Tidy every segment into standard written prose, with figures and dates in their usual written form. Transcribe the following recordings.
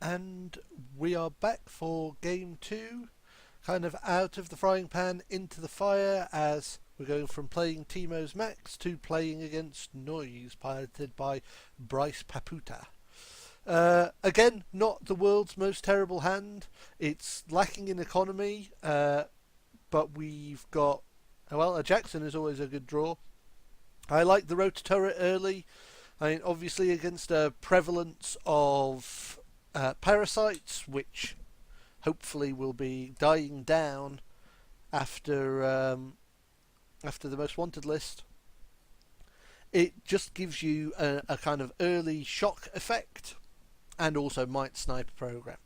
And we are back for game two, kind of out of the frying pan into the fire as we're going from playing Timo's Max to playing against Noise, piloted by Bryce Paputa. Again, not the world's most terrible hand. It's lacking in economy, but we've got, well, a Jackson is always a good draw. I like the rotor turret early. I mean, obviously against a prevalence of parasites, which hopefully will be dying down after after the most wanted list. It just gives you a kind of early shock effect, and also might snipe a program.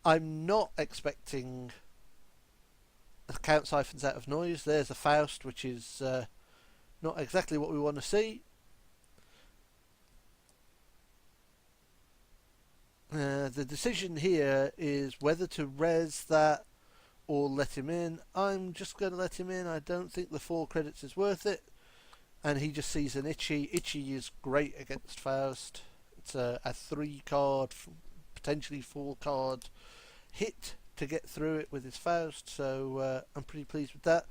I'm not expecting count siphons out of Noise. There's a Faust, which is not exactly what we want to see. The decision here is whether to res that or let him in. I'm just going to let him in. I don't think the 4 credits is worth it. And he just sees an Itchy. Itchy is great against Faust. It's a 3 card, potentially 4 card hit to get through it with his Faust. So I'm pretty pleased with that.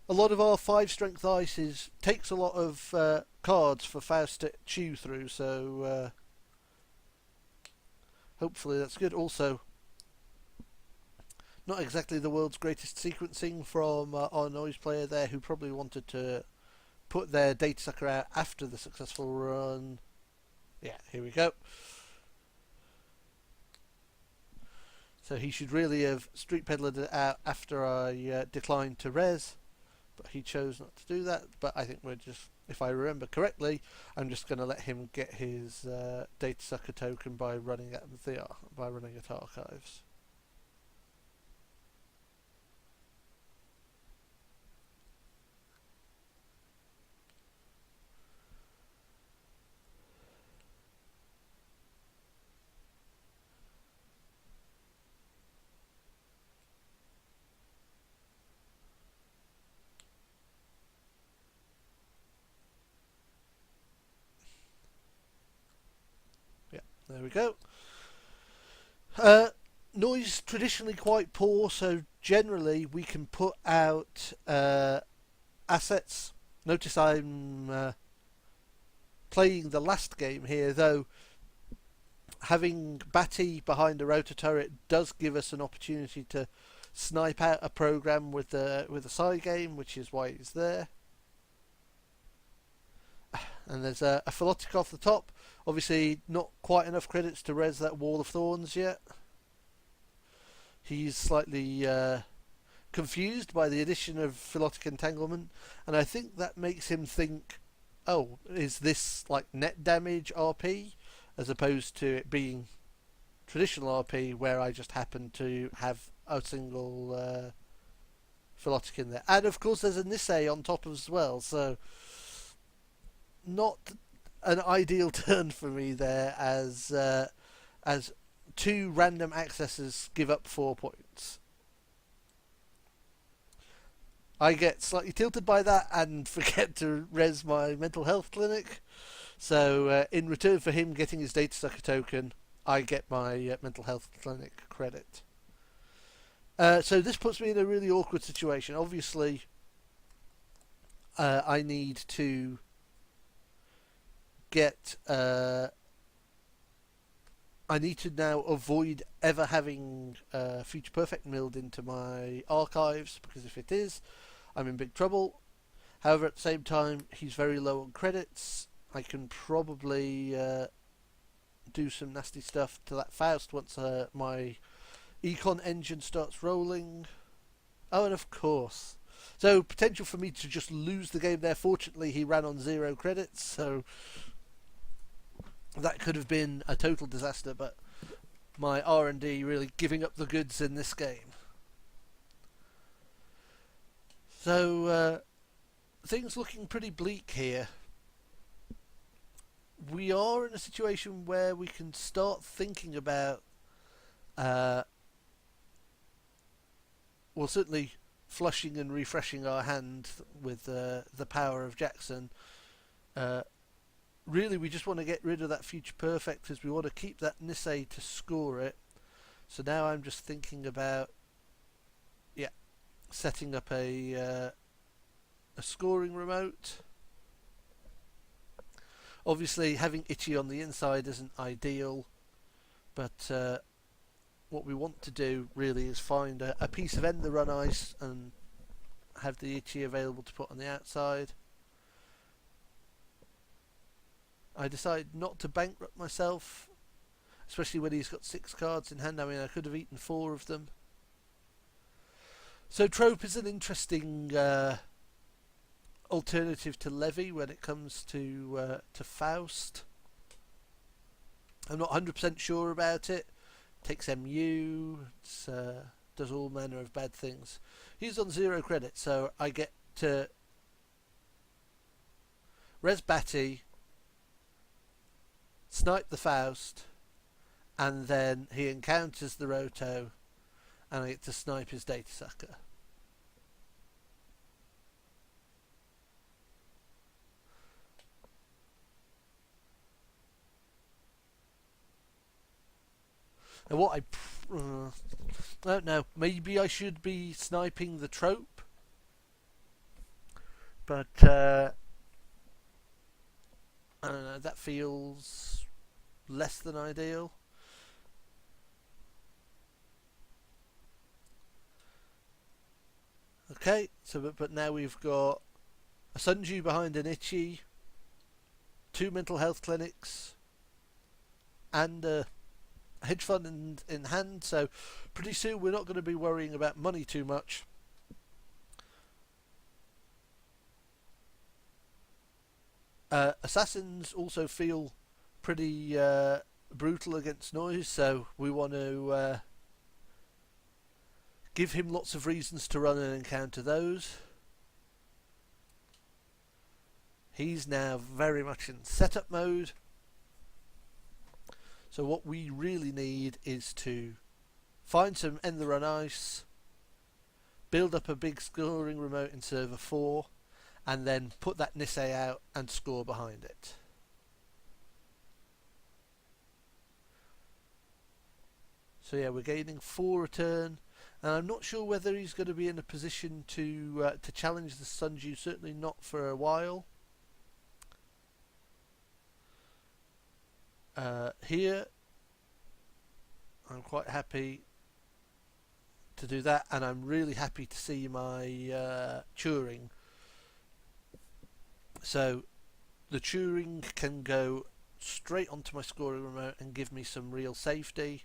A lot of our 5 strength ices takes a lot of cards for Faust to chew through. So hopefully that's good. Also, not exactly the world's greatest sequencing from our Noise player there, who probably wanted to put their data sucker out after the successful run. Yeah, here we go. So he should really have street peddled it out after I declined to res, but he chose not to do that. But I think we're just, if I remember correctly, I'm just going to let him get his data sucker token by running at archives. There we go. Noise traditionally quite poor, so generally we can put out assets. Notice I'm playing the last game here, though. Having Batty behind a rotor turret does give us an opportunity to snipe out a program with a side game, which is why it's there. And there's a Philotic off the top. Obviously, not quite enough credits to res that Wall of Thorns yet. He's slightly confused by the addition of Philotic Entanglement, and I think that makes him think, oh, is this like net damage RP, as opposed to it being traditional RP, where I just happen to have a single Philotic in there. And of course there's a Nisei on top as well, so not an ideal turn for me there, as 2 random accesses give up 4 points. I get slightly tilted by that and forget to res my mental health clinic. So in return for him getting his data sucker token, I get my mental health clinic credit. So this puts me in a really awkward situation. Obviously, I need to get I need to now avoid ever having Future Perfect milled into my archives, because if it is, I'm in big trouble. However, at the same time, he's very low on credits. I can probably do some nasty stuff to that Faust once my econ engine starts rolling. Oh, and of course. So, potential for me to just lose the game there. Fortunately, he ran on 0 credits, so that could have been a total disaster, but my R&D really giving up the goods in this game. So, things looking pretty bleak here. We are in a situation where we can start thinking about, well, certainly flushing and refreshing our hand with the power of Jackson, really we just want to get rid of that future perfect because we want to keep that Nisei to score it. So now I'm just thinking about, yeah, setting up a scoring remote. Obviously having Ichi on the inside isn't ideal, but what we want to do really is find a piece of end the run ice and have the Ichi available to put on the outside. I decided not to bankrupt myself, especially when he's got 6 cards in hand. I mean, I could have eaten 4 of them. So Trope is an interesting alternative to Levy when it comes to Faust. I'm not 100% sure about it. Takes MU, does all manner of bad things. He's on 0 credit, so I get to res Batty, snipe the Faust, and then he encounters the Roto, and I get to snipe his Data Sucker. And what I don't know, maybe I should be sniping the Trope, but I don't know, that feels less than ideal. Okay, so but now we've got a Sunju behind an Ichi, 2 mental health clinics, and a hedge fund in hand, so pretty soon we're not going to be worrying about money too much. Assassins also feel pretty brutal against Noise, so we want to give him lots of reasons to run and encounter those. He's now very much in setup mode. So what we really need is to find some end the run ice, build up a big scoring remote in server 4, and then put that Nisei out and score behind it. So yeah, we're gaining 4 a turn, and I'm not sure whether he's going to be in a position to challenge the Sunju. Certainly not for a while. Here, I'm quite happy to do that, and I'm really happy to see my Turing. So the Turing can go straight onto my scoring remote and give me some real safety.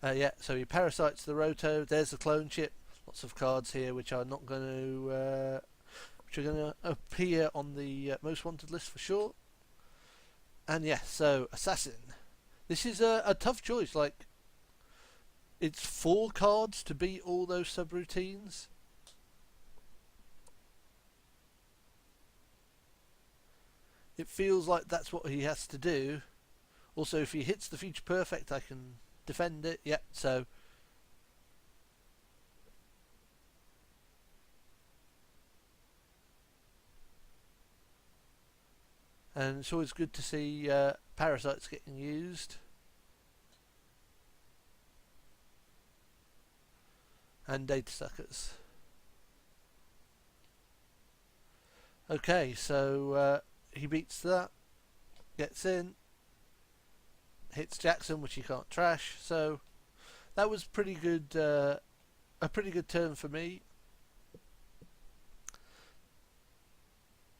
Yeah, so he parasites the Roto. There's the clone chip. Lots of cards here which are not going to which are going to appear on the most wanted list for sure. And yeah, so Assassin. This is a tough choice. Like, it's 4 cards to beat all those subroutines. It feels like that's what he has to do. Also, if he hits the future perfect, I can defend it. Yep, so and it's always good to see parasites getting used. And data suckers. Okay, so he beats that, gets in, hits Jackson, which he can't trash. So that was pretty good, a pretty good turn for me.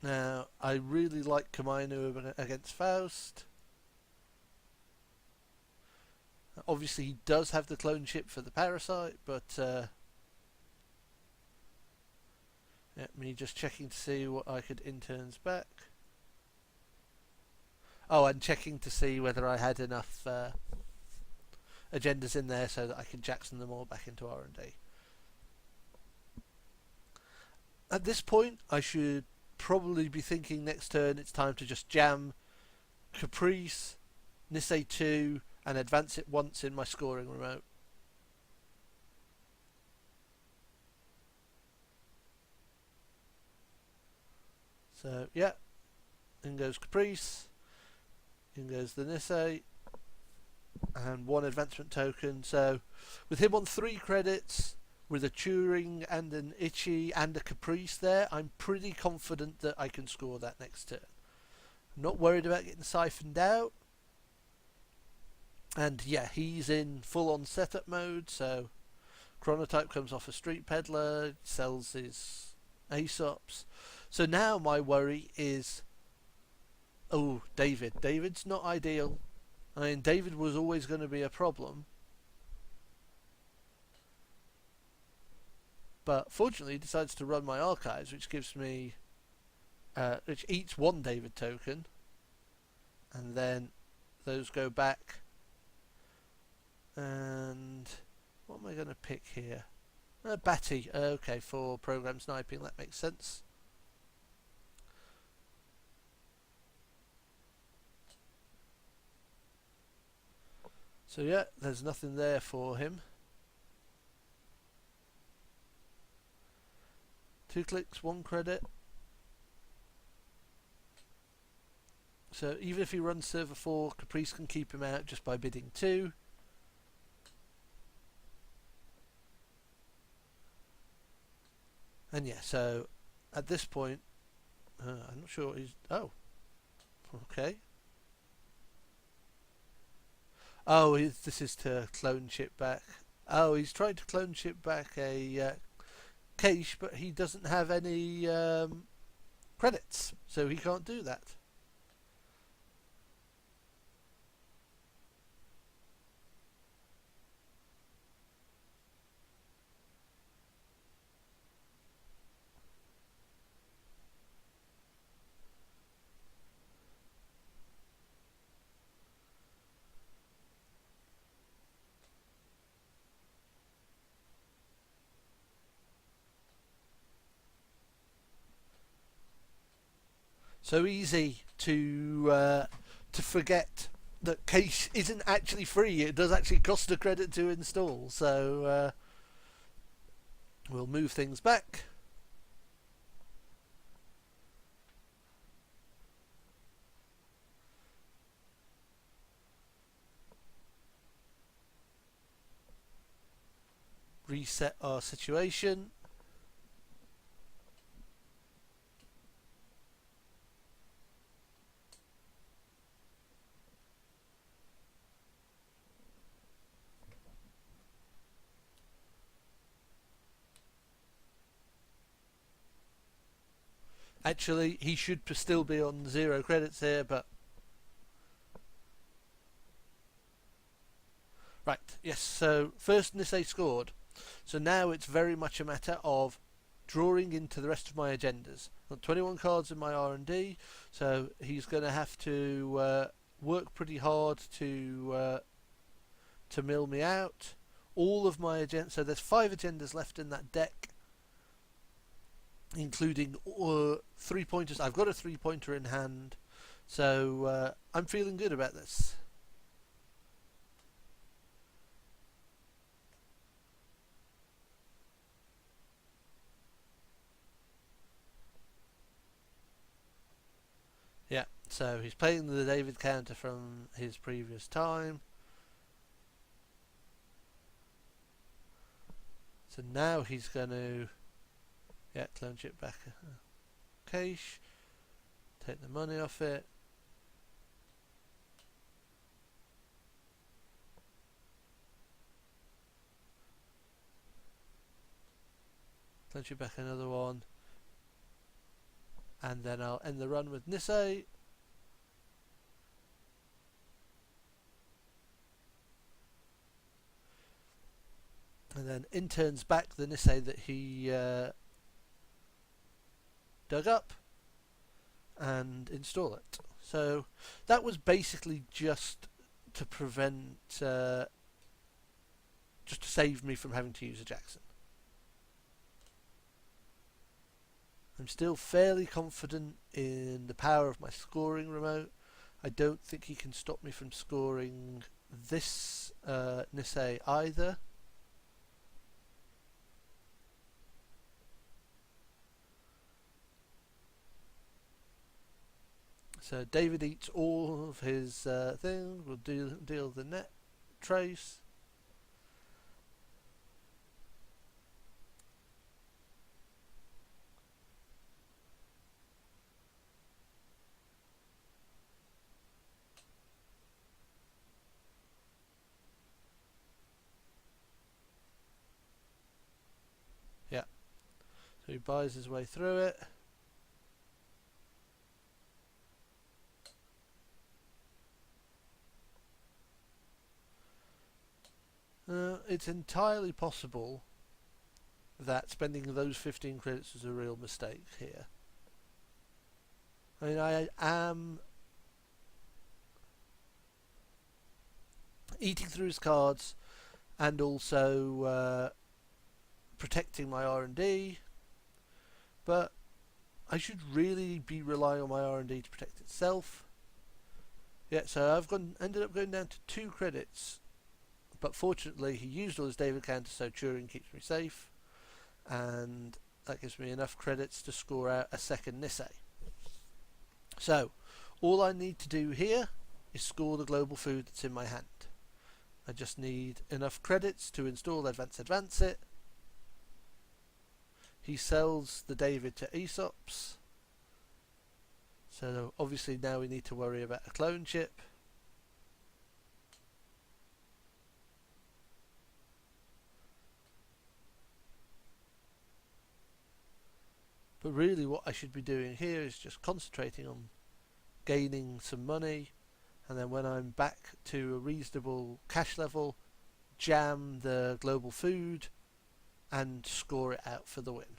Now, I really like Kamainu against Faust. Obviously, he does have the clone chip for the parasite, but me just checking to see what I could interns back. Oh, and checking to see whether I had enough agendas in there so that I could Jackson them all back into R&D. At this point, I should probably be thinking next turn it's time to just jam Caprice, Nisei 2, and advance it once in my scoring remote. So, yeah, In goes Caprice. In goes the Nisei. And 1 advancement token. So with him on 3 credits, with a Turing and an Ichi and a Caprice there, I'm pretty confident that I can score that next turn. I'm not worried about getting siphoned out. And yeah, he's in full on setup mode, so Chronotype comes off a Street Peddler, sells his Aesops. So now my worry is, oh, David. David's not ideal. I mean, David was always going to be a problem. But fortunately, he decides to run my archives, which gives me, which eats 1 David token. And then those go back. And what am I going to pick here? Batty. Okay, for program sniping, that makes sense. So yeah, there's nothing there for him. 2 clicks, 1 credit. So even if he runs server 4, Caprice can keep him out just by bidding 2. And yeah, so at this point, I'm not sure he's... Oh, okay. Oh, this is to clone ship back. Oh, he's trying to clone ship back a cache, but he doesn't have any credits, so he can't do that. So easy to forget that cache isn't actually free. It does actually cost a credit to install. So we'll move things back. Reset our situation. Actually, he should still be on 0 credits here, but... Right, yes, so first Nisei scored. So now it's very much a matter of drawing into the rest of my agendas. I've got 21 cards in my R&D, so he's going to have to work pretty hard to mill me out. All of my agendas, so there's 5 agendas left in that deck, including 3-pointers. I've got a 3-pointer in hand, so I'm feeling good about this. Yeah, so he's playing the David counter from his previous time. So now he's going to... Yeah, clone chip back cache. Take the money off it. Clone chip back another one. And then I'll end the run with Nisei. And then interns back the Nisei that he dug up and install it. So that was basically just to prevent, just to save me from having to use a Jackson. I'm still fairly confident in the power of my scoring remote. I don't think he can stop me from scoring this Nisei either. So David eats all of his things. We'll deal the net trace. Yeah. So he buys his way through it. It's entirely possible that spending those 15 credits was a real mistake here. I mean, I am eating through his cards and also protecting my R&D, but I should really be relying on my R&D to protect itself. Yeah, so I've ended up going down to 2 credits, but fortunately he used all his David counters, so Turing keeps me safe, and that gives me enough credits to score out a second Nisei. So all I need to do here is score the global food that's in my hand. I just need enough credits to install advance it. He sells the David to Aesop's, so obviously now we need to worry about a clone chip. But really what I should be doing here is just concentrating on gaining some money, and then when I'm back to a reasonable cash level, jam the global food and score it out for the win.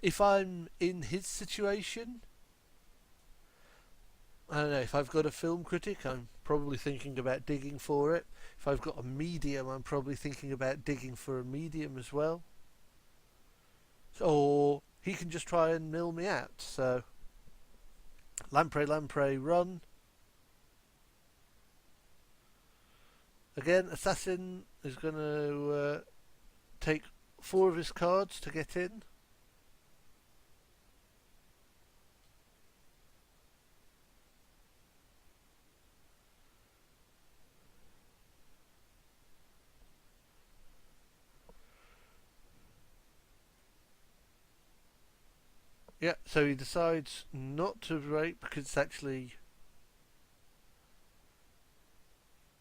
If I'm in his situation, I don't know, if I've got a film critic, I'm probably thinking about digging for it. If I've got a medium, I'm probably thinking about digging for a medium as well. Or he can just try and mill me out. So, Lamprey, run. Again, Assassin is going to take 4 of his cards to get in. Yeah, so he decides not to rate because it's actually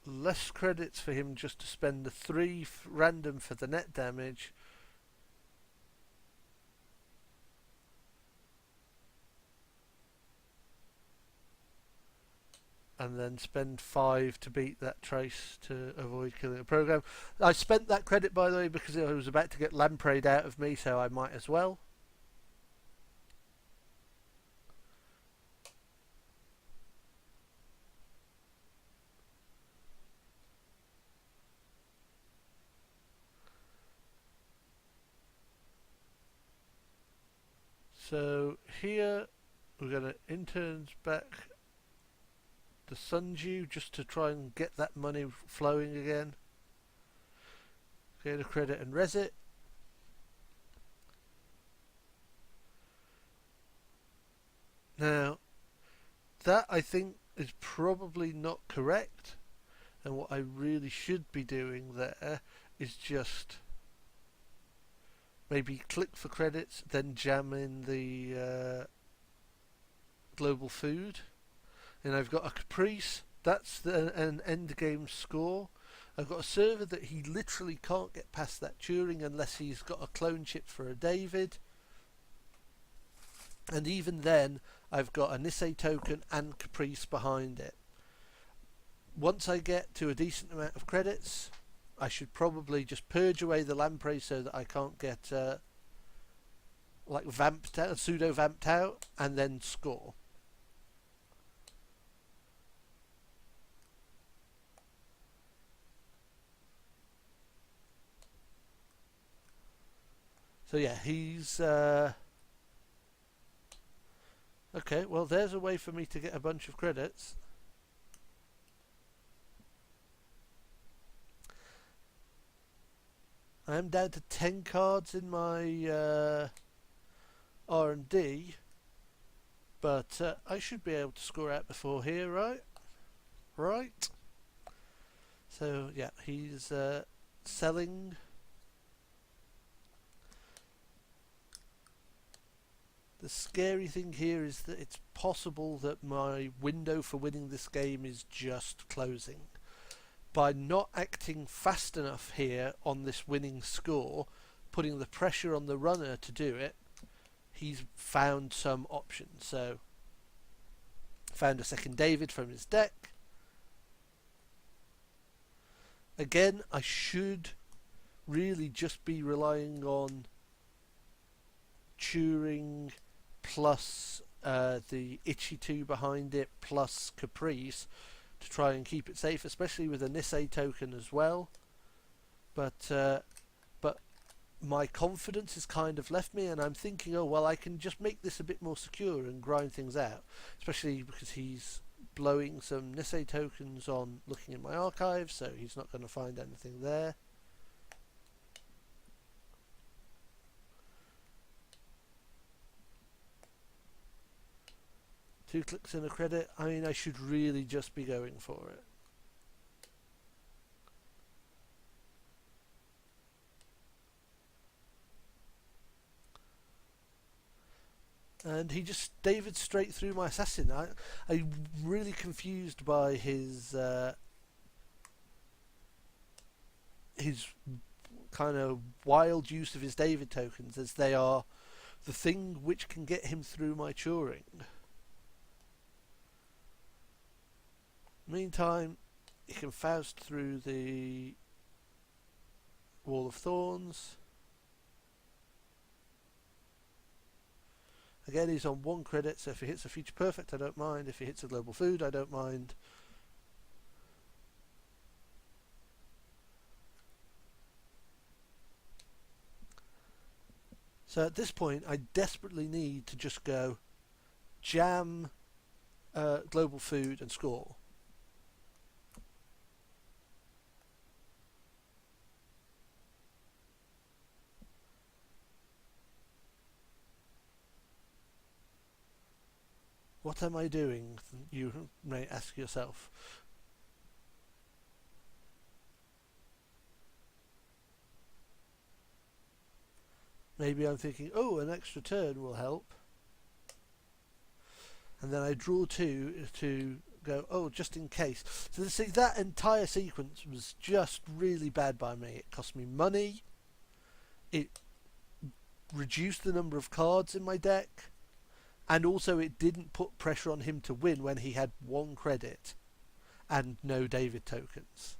less credits for him just to spend the 3 random for the net damage. And then spend 5 to beat that trace to avoid killing a program. I spent that credit, by the way, because I was about to get lampreyed out of me, so I might as well. So here we're going to interns back the Sundew just to try and get that money flowing again. Get a credit and res it. Now, that I think is probably not correct, and what I really should be doing there is just maybe click for credits, then jam in the global food. And I've got a Caprice, that's an end game score. I've got a server that he literally can't get past that Turing unless he's got a clone chip for a David. And even then, I've got a Nisei token and Caprice behind it. Once I get to a decent amount of credits, I should probably just purge away the lamprey so that I can't get like vamped out, pseudo vamped out, and then score. So yeah, he's okay, well there's a way for me to get a bunch of credits. I am down to 10 cards in my R&D, but I should be able to score out before here, right? Right. So yeah, he's selling. The scary thing here is that it's possible that my window for winning this game is just closing. By not acting fast enough here on this winning score, putting the pressure on the runner to do it, he's found some options. So, found a second David from his deck. Again, I should really just be relying on Turing plus the Itchy 2 behind it plus Caprice to try and keep it safe, especially with a Nisei token as well. But my confidence has kind of left me, and I'm thinking, oh well, I can just make this a bit more secure and grind things out, especially because he's blowing some Nisei tokens on looking in my archive, so he's not going to find anything there. Two clicks and a credit. I mean, I should really just be going for it. And he just David straight through my assassin. I'm really confused by his kind of wild use of his David tokens, as they are the thing which can get him through my Turing. Meantime, he can Faust through the Wall of Thorns. Again, he's on 1 credit, so if he hits a Future Perfect, I don't mind. If he hits a Global Food, I don't mind. So at this point, I desperately need to just go jam Global Food and score. What am I doing? You may ask yourself. Maybe I'm thinking, oh, an extra turn will help. And then I draw 2 to go, oh, just in case. So see, that entire sequence was just really bad by me. It cost me money. It reduced the number of cards in my deck. And also it didn't put pressure on him to win when he had 1 credit and no David tokens.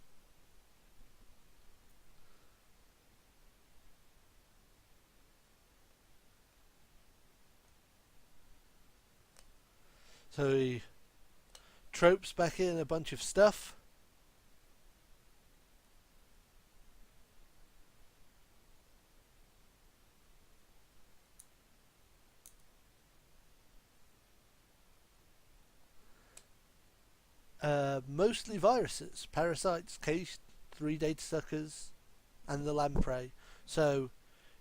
So he tropes back in a bunch of stuff. Mostly viruses, parasites, case 3 data suckers, and the lamprey. So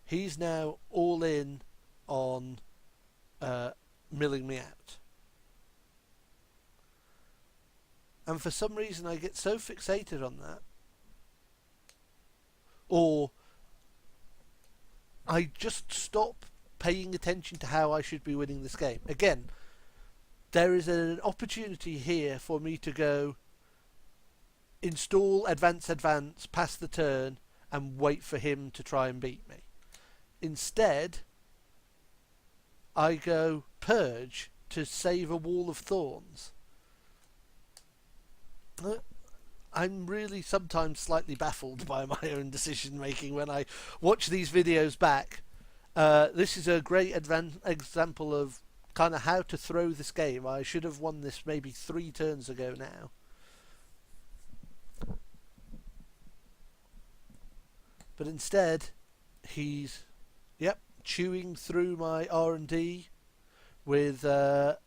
he's now all in on milling me out. And for some reason I get so fixated on that, or I just stop paying attention to how I should be winning this game. Again, there is an opportunity here for me to go install advance, pass the turn, and wait for him to try and beat me. Instead, I go purge to save a Wall of Thorns. I'm really sometimes slightly baffled by my own decision making when I watch these videos back. This is a great example of kind of how to throw this game. I should have won this maybe 3 turns ago now. But instead, he's chewing through my R&D with a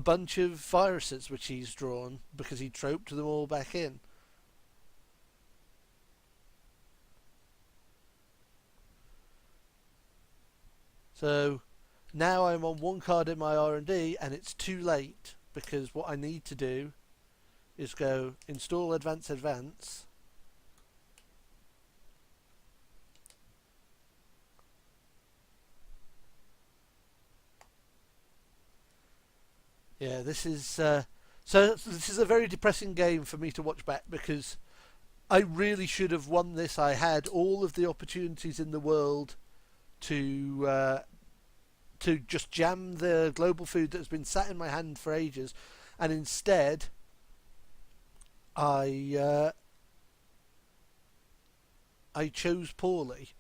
bunch of viruses which he's drawn because he troped them all back in. So Now I'm on one card in my R&D and it's too late, because what I need to do is go install advance. Yeah, this is so this is a very depressing game for me to watch back, because I really should have won this. I had all of the opportunities in the world to just jam the global food that's been sat in my hand for ages, and instead I I chose poorly.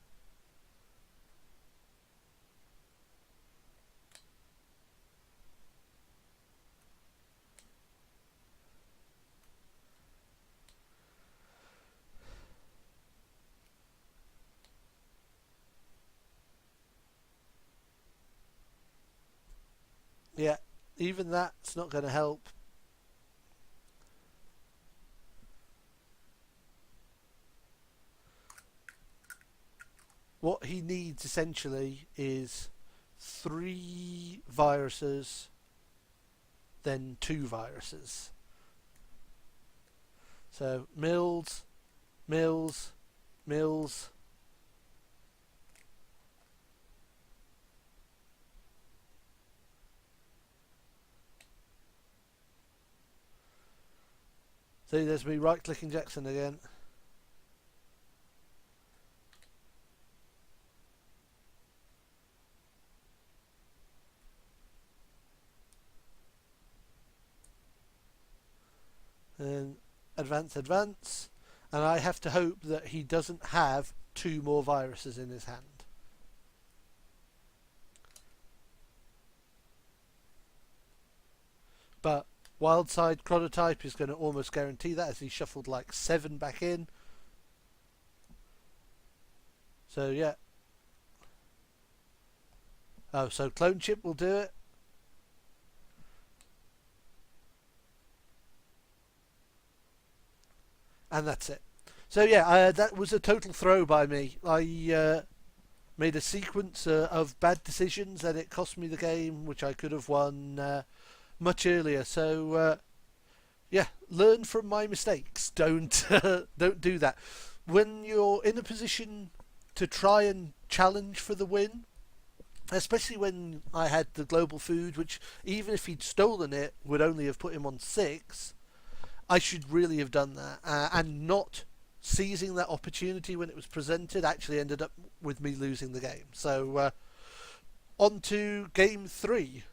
Yeah, even that's not going to help. What he needs essentially is 3 viruses, then 2 viruses. So mills, mills, mills. See, there's me right-clicking Jackson again. And advance. And I have to hope that he doesn't have 2 more viruses in his hand. But Wildside Chronotype is going to almost guarantee that, as he shuffled like 7 back in. So yeah. Oh, so Clone Chip will do it. And that's it. So yeah, that was a total throw by me. I made a sequence of bad decisions, and it cost me the game, which I could have won much earlier. So yeah, learn from my mistakes. Don't do that. When you're in a position to try and challenge for the win, especially when I had the global food, which even if he'd stolen it would only have put him on 6, I should really have done that, and not seizing that opportunity when it was presented actually ended up with me losing the game. So on to game 3.